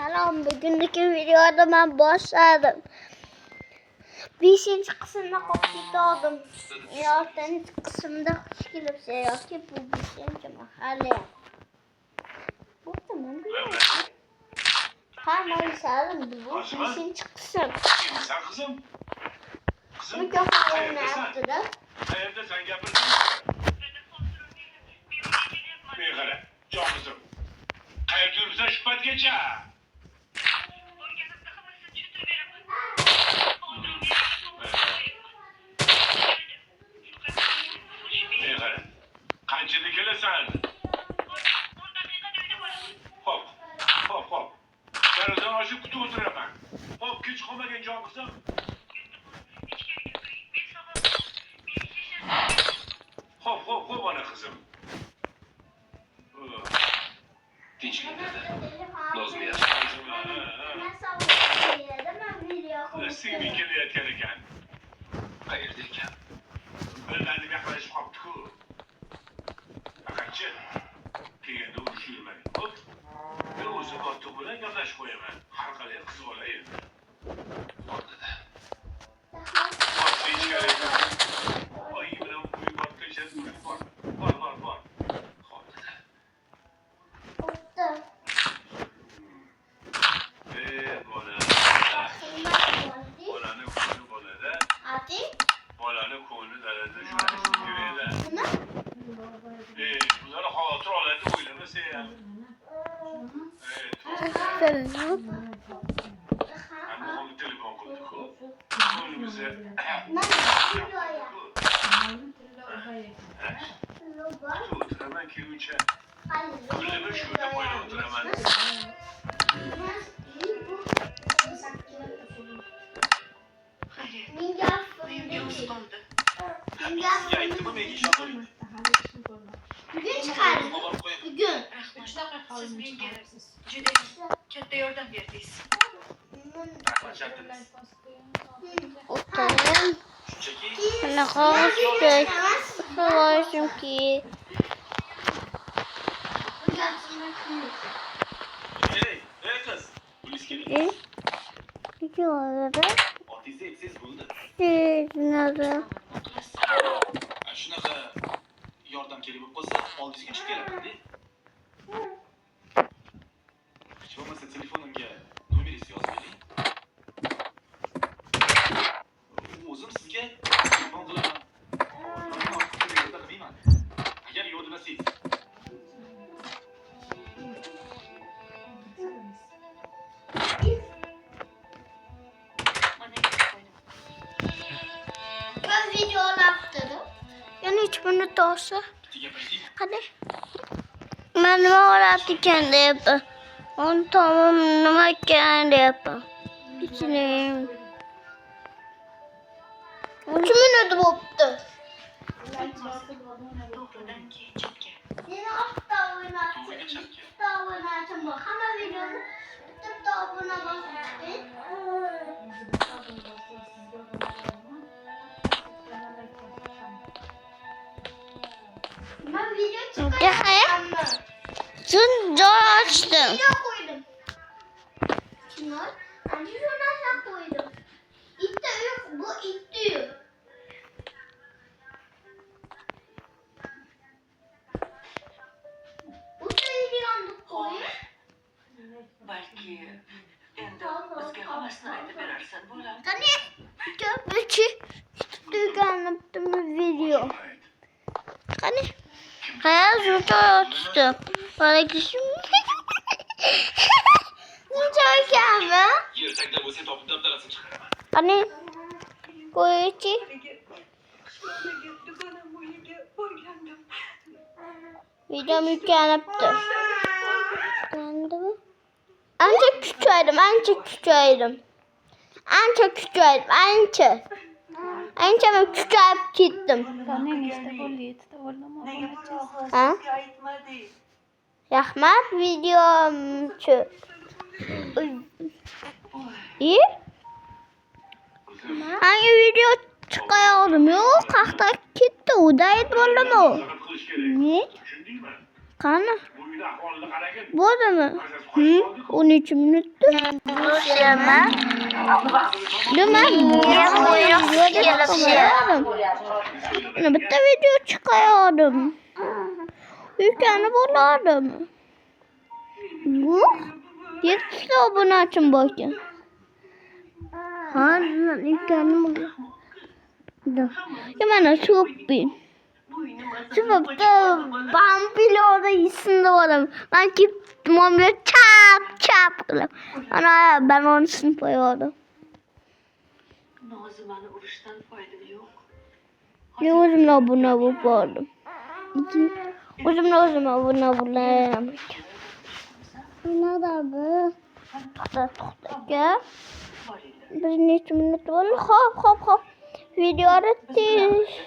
Salom, bugungi videoda men boshladim. 5-qismni qopib 6-qismda xush kelibsiz yoki bu 5-chi mahalla. Bo'ptimi? Ha, men salim bu 5-qism. Sen kızım. Mikrofon oynayapti-da. Hayırda sen gapirsin. Bir qara, jon qizim. Qayerda yuribsan shu paytgacha? Bir qara. Qanchada kelasan? Hop. Derazadan ochib kutib o'tiraman. Hop, kech qolmagin jon qizim. Hop ana kızım. Tinchlik dedi. Nozmi yaxshi. Singling kelayotgan ekan. Qayerda ekan? Bilmadim, yaqinlashib qolibdi-ku. Faqatchi kelganda urishilmang. Hop. Men o'zim otib bilan gaplashib qo'yaman. Har qalay qizib olay endi. O'rnida. Hop, tinchlik. Oy, bilan qo'yib o'tkazib bor. Bolani ko'ngli dalada shunday yuradi. Bular xavotir oladi o'ylamasa ham. Hamma telefon qildi-ku. Qo'limizda. O'tiraman kelguncha. Qo'limni shu yerda qo'yib o'tiraman. Bugün çıkardım. Bugün. Siz menga juda katta yordam berdingiz. Oturun. Ne kadar lazım ki? Hey kız. Polis geliyor. Ne oldu? Otizm etsiz bo'ldi. Nerede? Shunaqa yordam kerak bo'lib qolsa, oldingizga chiqib kelaman-da. Hech bo'lmasa telefonimga nomeringizni yozib bering. O'zim sizga telefon qilaman. Agar yordamlasangiz. Ben video yaptırdım. Yani 3 minut olsa. Hadi. Ben yaptı kendi yapı. Onu tamamlamak kendi yapı. Bitirelim. 3 minut boptu. To'g'ridan keyin chapga. Yine hafta oynatım bu. Ama videonu tutup da abone basmayın. Ben video çıkartacağım. Dün açtım. Video koydum. Çınar. Ben videodan koydum. İtti yok. Bu itti yok. Bu da videomda koyuyor. Balki endi bizga hammasini aytib berarsan bo'ladimi? Qani? Köpücü tutuganlıktım video. Qani? Hayal zurda açtım. Bana kişim. Çok gelme. Yer tagida bo'lsa topib dabdalasini chiqaraman. Qani? Koyucu. Dugonam uyiga borgandim. Video yüklenipti. Anca küçüğüydüm. Anca ben küçüğüp gittim. Ha? Aytmadi. Rahmat videomchu. İyi. Hangi video çıkayalım? Yok, kalktı gitti. Udayet oldu mu? Ne? Kana? uyda ahvolini qaragin. Bo'ldimi? 13 minutda. Nima? Nima? Mana bitta video chiqayodim. Yukani bo'ladim. Yo'q. 7 ta obunachim bor ekan. Ha, yukani bo'ladim. Mana shopping. Sebabda vampirlarda esimda bo'ladim. Men kimga chap qilib. Ana ben onu sinib qo'yardim. Nozimani urishdan foyda yo'q. Men o'zimni obuna bo'lib bordim. O'zimni obuna bo'ladim. Nima bu? To'xta. Bir necha minut bo'ldi. Xo'p. Videoni tez